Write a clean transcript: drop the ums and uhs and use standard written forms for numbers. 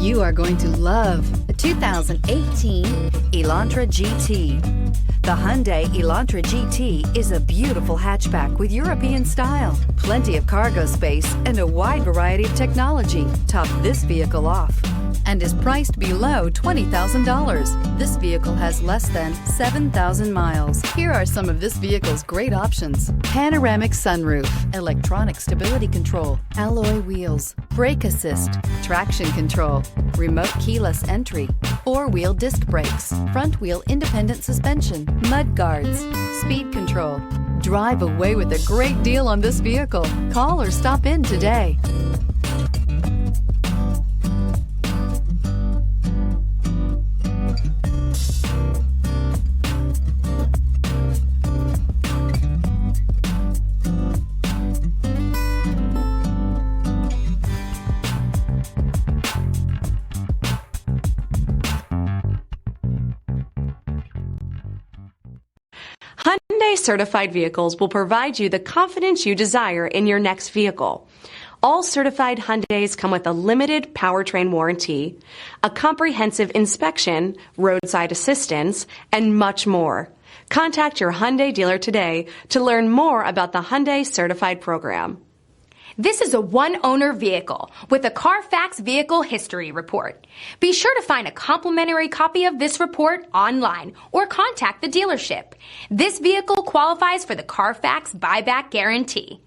You are going to love the 2018 Elantra GT. The Hyundai Elantra GT is a beautiful hatchback with European style, plenty of cargo space, and a wide variety of technology top this vehicle off, and is priced below $20,000. This vehicle has less than 7,000 miles. Here are some of this vehicle's great options: panoramic sunroof, electronic stability control, alloy wheels, brake assist, traction control, remote keyless entry, four-wheel disc brakes, front-wheel independent suspension, mud guards, speed control. Drive away with a great deal on this vehicle. Call or stop in today. Hyundai certified vehicles will provide you the confidence you desire in your next vehicle. All certified Hyundais come with a limited powertrain warranty, a comprehensive inspection, roadside assistance, and much more. Contact your Hyundai dealer today to learn more about the Hyundai certified program. This is a one-owner vehicle with a CARFAX Vehicle History Report. Be sure to find a complimentary copy of this report online or contact the dealership. This vehicle qualifies for the CARFAX Buyback Guarantee.